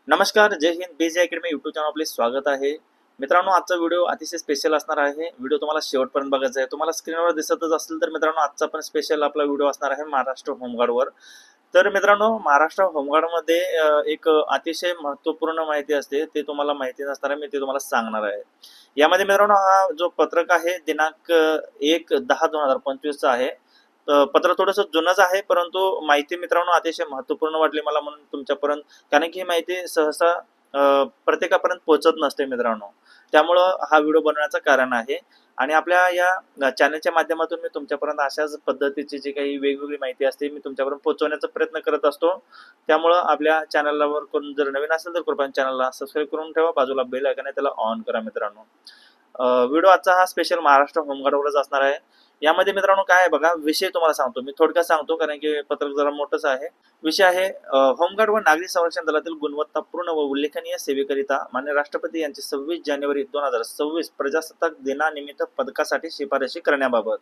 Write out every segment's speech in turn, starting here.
नमस्कार, जय हिंद. बीजे academy YouTube channel आपले स्वागत आहे. मित्रांनो, आजचा व्हिडिओ अतिशय स्पेशल असणार आहे. व्हिडिओ तुम्हाला शेवटपर्यंत बघायचा आहे. तुम्हाला स्क्रीनवर दिसतच असेल तर मित्रांनो, आजचा पण स्पेशल आपला व्हिडिओ असणार आहे महाराष्ट्र होमगार्डवर. तर मित्रांनो, महाराष्ट्र होमगार्डमध्ये एक अतिशय महत्त्वपूर्ण माहिती असते. ते तुम्हाला माहिती नसणार आहे, मी ते तुम्हाला सांगणार आहे. यामध्ये मित्रांनो, हा जो पत्रक आहे दिनांक 1/10/2025 चा आहे. पत्र थोडंसं जुनंच आहे, परंतु माहिती मित्रांनो अतिशय महत्त्वपूर्ण वाटली मला म्हणून तुमच्यापर्यंत, कारण की ही माहिती सहसा प्रत्येकापर्यंत पोहोचत नसते मित्रांनो. त्यामुळं हा व्हिडिओ बनवण्याचं कारण आहे. आणि आपल्या या चॅनलच्या माध्यमातून मी तुमच्यापर्यंत अशाच पद्धतीची जी काही वेगवेगळी माहिती असते मी तुमच्यापर्यंत पोहोचवण्याचा प्रयत्न करत असतो. त्यामुळं आपल्या चॅनलवर कोण जर नवीन असेल तर कृपया चॅनलला सबस्क्राईब करून ठेवा, बाजूला बेल आयकॉन आहे त्याला ऑन करा मित्रांनो. व्हिडिओ आजचा हा स्पेशल महाराष्ट्र होमगार्डवरच असणार आहे. यामध्ये मित्रांनो काय आहे बघा, विषय तुम्हाला सांगतो मी थोडक्यात सांगतो, कारण की पत्रक जरा मोठंच आहे. विषय आहे होमगार्ड व नागरी संरक्षण दलातील गुणवत्तापूर्ण व उल्लेखनीय सेवेकरिता माननीय राष्ट्रपती यांची 26 जानेवारी 2026 प्रजासत्ताक दिनानिमित्त पदकासाठी शिफारशी करण्याबाबत.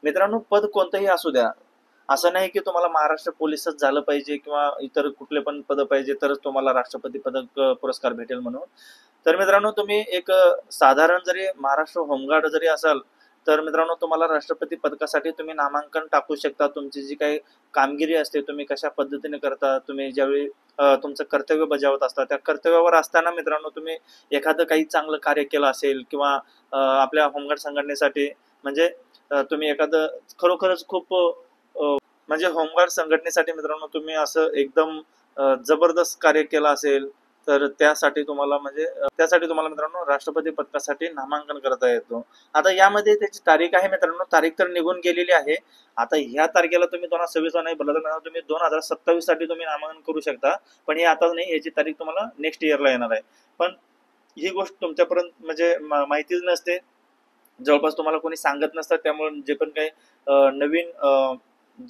मित्रांनो, पद कोणतंही असू द्या, असं नाही की तुम्हाला महाराष्ट्र पोलीसच झालं पाहिजे किंवा इतर कुठले पण पद पाहिजे तरच तुम्हाला राष्ट्रपती पदक पुरस्कार भेटेल म्हणून. तर मित्रांनो, तुम्ही एक साधारण जरी महाराष्ट्र होमगार्ड जरी असाल तर मित्रांनो तुम्हाला राष्ट्रपती पदकासाठी तुम्ही नामांकन टाकू शकता. तुमची जी काही कामगिरी असते, तुम्ही कशा पद्धतीने करता, तुम्ही ज्यावेळी तुमचं कर्तव्य बजावत असता, त्या कर्तव्यावर असताना मित्रांनो तुम्ही एखादं काही चांगलं कार्य केलं असेल किंवा आपल्या होमगार्ड संघटनेसाठी म्हणजे तुम्ही एखादं खरोखरच खूप म्हणजे होमगार्ड संघटनेसाठी मित्रांनो तुम्ही असं एकदम जबरदस्त कार्य केलं असेल तर त्यासाठी तुम्हाला मित्रांनो राष्ट्रपती पदकासाठी नामांकन करता येतो. आता यामध्ये त्याची तारीख आहे मित्रांनो, तारीख तर निघून गेलेली आहे. आता ह्या तारखेला तुम्ही 2026 नाही भरलं तर तुम्ही 2027 साठी तुम्ही नामांकन करू शकता. पण हे आता नाही, याची तारीख तुम्हाला नेक्स्ट इयरला येणार आहे. पण ही गोष्ट तुमच्यापर्यंत म्हणजे माहितीच नसते, जवळपास तुम्हाला कोणी सांगत नसतं. त्यामुळे जे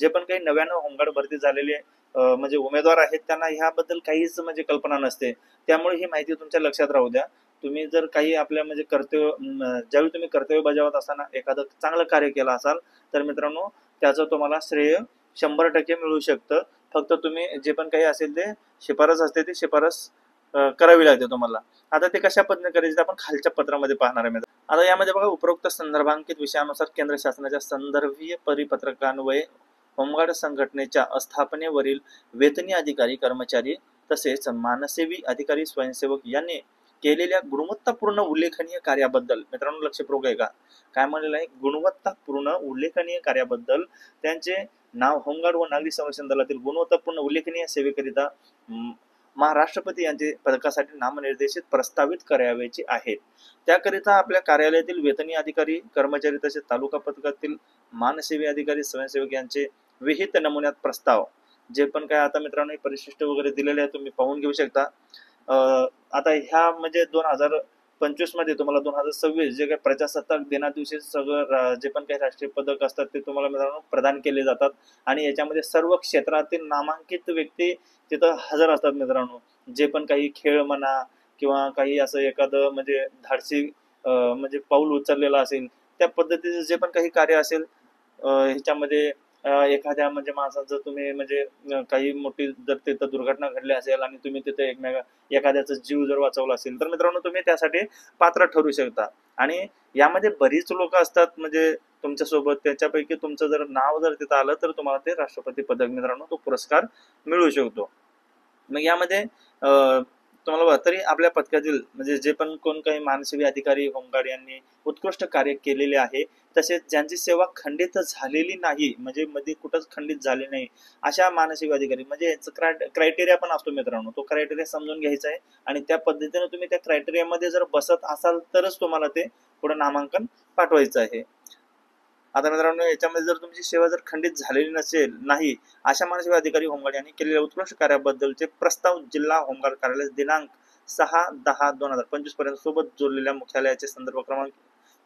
पण काही नव्यानं होमगार्ड भरती झालेले म्हणजे उमेदवार आहेत त्यांना ह्याबद्दल काहीच म्हणजे कल्पना नसते. त्यामुळे ही माहिती तुमच्या लक्षात राहू द्या. तुम्ही जर काही आपल्या म्हणजे ज्यावेळी तुम्ही कर्तव्य बजावत असताना एखादं चांगलं कार्य केलं असाल तर मित्रांनो त्याचं तुम्हाला श्रेय 100% मिळू शकतं. फक्त तुम्ही जे पण काही असेल ते शिफारस असते, ती शिफारस करावी लागते तुम्हाला. आता ते कशा पद्धतीने करायचे आपण खालच्या पत्रामध्ये पाहणार आहे. आता यामध्ये बघा, उपरोक्त संदर्भांकित विषयानुसार केंद्र शासनाच्या संदर्भीय परिपत्रकान्वये होमगार्ड संघटनेच्या स्थापनेवरील वेतनी अधिकारी कर्मचारी तसेच मानसेवी अधिकारी स्वयंसेवक यांनी केलेल्या गुणवत्तापूर्ण उल्लेखनीय कार्याबद्दल मित्रांनो लक्षपूर्वक आहे का, काय म्हणलेलं आहे, गुणवत्तापूर्ण उल्लेखनीय कार्याबद्दल त्यांचे नाव होमगार्ड व नागरी संरक्षण दलातील गुणवत्तापूर्ण उल्लेखनीय सेवेकरिता महाराष्ट्रपती यांचे पदकासाठी नामनिर्देशित प्रस्तावित करावयाचे आहेत. त्याकरिता आपल्या कार्यालयातील वेतनी अधिकारी कर्मचारी तसेच तालुका पथकातील मानसेवी अधिकारी स्वयंसेवक यांचे विहित नमुन्यात प्रस्ताव जे पण काय आता मित्रांनो परिशिष्ट वगैरे दिलेले आहे तुम्ही पाहून घेऊ शकता. आता ह्या म्हणजे 2025 मध्ये तुम्हाला 2026 जे काही प्रजासत्ताक दिनादिवशी सगळं जे पण काही राष्ट्रीय पदक असतात ते तुम्हाला मित्रांनो प्रदान केले जातात. आणि याच्यामध्ये सर्व क्षेत्रातील नामांकित व्यक्ती तिथं हजर असतात मित्रांनो. जे पण काही खेळ म्हणा किंवा काही असं एखादं म्हणजे धाडसी म्हणजे पाऊल उचललेलं असेल, त्या पद्धतीचे जे पण काही कार्य असेल ह्याच्यामध्ये एखाद्या म्हणजे माणसाचं तुम्ही म्हणजे काही मोठी जर तिथं दुर्घटना घडली असेल आणि तुम्ही तिथे एखाद्याचा जीव जर वाचवला असेल तर मित्रांनो तुम्ही त्यासाठी पात्र ठरू शकता. आणि यामध्ये बरीच लोक असतात म्हणजे तुमच्यासोबत, त्याच्यापैकी तुमचं जर नाव जर तिथं आलं तर तुम्हाला ते राष्ट्रपती पदक मित्रांनो तो पुरस्कार मिळू शकतो. मग यामध्ये तुम्हाला तरी आपल्या पथकातील म्हणजे जे पण कोण काही मानसेवी अधिकारी होमगार्ड यांनी उत्कृष्ट कार्य केलेले आहे, तसेच ज्यांची सेवा खंडित झालेली नाही म्हणजे मध्ये कुठंच खंडित झाली नाही अशा मानसेवी अधिकारी म्हणजे याचा क्रायटेरिया पण असतो मित्रांनो, तो क्रायटेरिया समजून घ्यायचा आहे. आणि त्या पद्धतीने तुम्ही त्या क्रायटेरियामध्ये जर बसत असाल तरच तुम्हाला ते पुढे नामांकन पाठवायचं आहे. आता मित्रांनो याच्यामध्ये जर तुमची सेवा जर खंडित झालेली नसेल नाही अशा मानसेवी अधिकारी होमगार्ड यांनी केलेल्या उत्कृष्ट कार्याबद्दलचे प्रस्ताव जिल्हा होमगार्ड कार्यालय दिनांक 6/10/2025 पर्यंत सोबत जोडलेल्या मुख्यालयाचे संदर्भ क्रमांक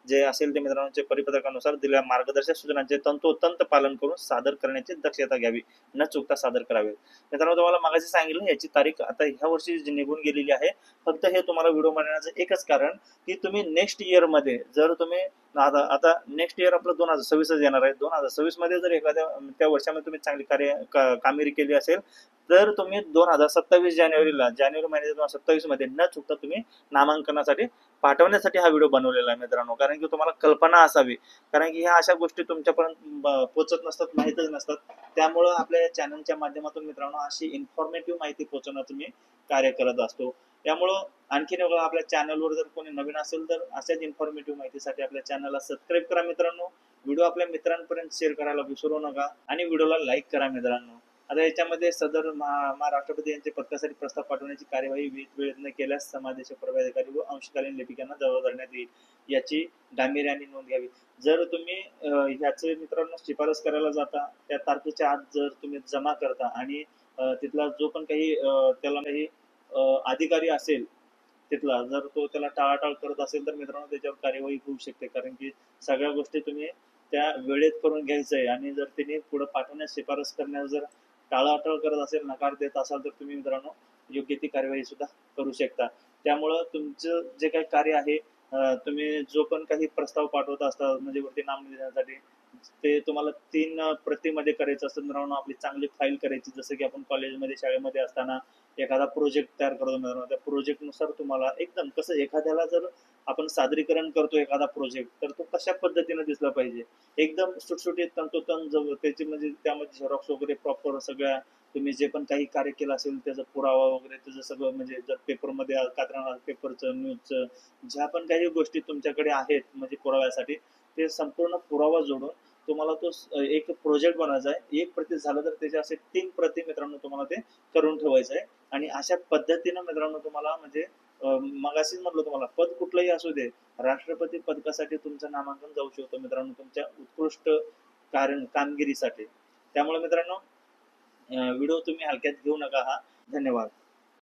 जे असेल ते मित्रांनो परिपत्रकानुसार दिलेल्या मार्गदर्शक सूचनांचे तंतोतंत पालन करून सादर करण्याची दक्षता घ्यावी, न चुकता सादर करावे. मित्रांनो तुम्हाला मागाशी सांगितलं याची तारीख आता ह्या वर्षी निघून गेलेली आहे. फक्त हे तुम्हाला व्हिडिओ बनवण्याचं एकच कारण की तुम्ही नेक्स्ट इयर मध्ये जर तुम्ही आता आता नेक्स्ट इयर आपलं 2026 येणार आहे. 2026 मध्ये जर एखाद्या त्या वर्षामध्ये तुम्ही चांगली कामगिरी केली असेल, तर तुम्ही 2027 जानेवारी महिन्याच्या 2027 मध्ये न चुकता तुम्ही नामांकनासाठी पाठवण्यासाठी हा व्हिडिओ बनवलेला आहे मित्रांनो. कारण की तुम्हाला कल्पना असावी, कारण की ह्या अशा गोष्टी तुमच्यापर्यंत पोहोचत नसतात, माहीतच नसतात. त्यामुळं आपल्या चॅनलच्या माध्यमातून मित्रांनो अशी इन्फॉर्मेटिव्ह माहिती पोहोचवण्याचं मी कार्य करत असतो. त्यामुळं आणखीन आपल्या चॅनलवर जर कोणी नवीन असेल तर अशाच इन्फॉर्मेटिव्ह माहितीसाठी आपल्या चॅनलला सबस्क्राईब करा मित्रांनो. व्हिडिओ आपल्या मित्रांपर्यंत शेअर करायला विसरू नका आणि व्हिडिओला लाईक करा मित्रांनो. आता याच्यामध्ये सदर महाराष्ट्रपती यांचे पदकासाठी प्रस्ताव पाठवण्याची कार्यवाही वेळेत केल्यास समाजाचे पदाधिकारी व अंशकालीन लिपिकांना जबाबदार धरण्यात येईल, याची गांभीर्याने नोंद घ्यावी. जर तुम्ही ह्याचे मित्रांनो शिफारस करायला जाता, त्या तारखेच्या आत जर तुम्ही जमा करता आणि तिथला जो पण काही त्याला काही अधिकारी असेल तिथला, जर तो त्याला टाळाटाळ करत असेल तर मित्रांनो त्याच्यावर कार्यवाही होऊ शकते. कारण की सगळ्या गोष्टी तुम्ही त्या वेळेत करून घ्यायचं आहे आणि जर त्यांनी पुढे पाठवण्यास शिफारस करण्यास जर टाळाटाळ करत असेल, नकार देत असाल, तर तुम्ही मित्रांनो योग्य ती कार्यवाही सुद्धा करू शकता. त्यामुळं तुमचं जे काही कार्य आहे, तुम्ही जो पण काही प्रस्ताव पाठवत असता म्हणजे वरती नाम देण्यासाठी, ते तुम्हाला 3 प्रतीमध्ये करायचं असतं मित्रांनो. आपली चांगली फाईल करायची, जसं की आपण कॉलेजमध्ये शाळेमध्ये असताना एखादा प्रोजेक्ट तयार करतो मित्रांनो. त्या प्रोजेक्टनुसार तुम्हाला एकदम कसं एखाद्याला जर आपण सादरीकरण करतो एखादा प्रोजेक्ट, तर तो कशा पद्धतीने दिसला पाहिजे, एकदम सुटसुटीत तंतोतंत त्याची म्हणजे त्यामध्ये झेरॉक्स वगैरे प्रॉपर सगळ्या तुम्ही जे पण काही कार्य केलं असेल त्याचा पुरावा वगैरे त्याचं सगळं म्हणजे जर पेपरमध्ये कात्रणा पेपरचं न्यूजचं ज्या पण काही गोष्टी तुमच्याकडे आहेत म्हणजे पुराव्यासाठी, ते संपूर्ण पुरावा जोडून तुम्हाला तो एक प्रोजेक्ट बनवायचा आहे. एक प्रती झालं तर त्याच्या असे 3 प्रती मित्रांनो तुम्हाला ते करून ठेवायचं आहे. आणि अशा पद्धतीनं मित्रांनो तुम्हाला म्हणजे मगाशीच म्हटलं तुम्हाला पद कुठलंही असू दे, राष्ट्रपती पदकासाठी तुमचं नामांकन जाऊ शकतं मित्रांनो तुमच्या उत्कृष्ट कामगिरीसाठी. त्यामुळे मित्रांनो व्हिडिओ तुम्ही हलक्यात घेऊ नका हा. धन्यवाद.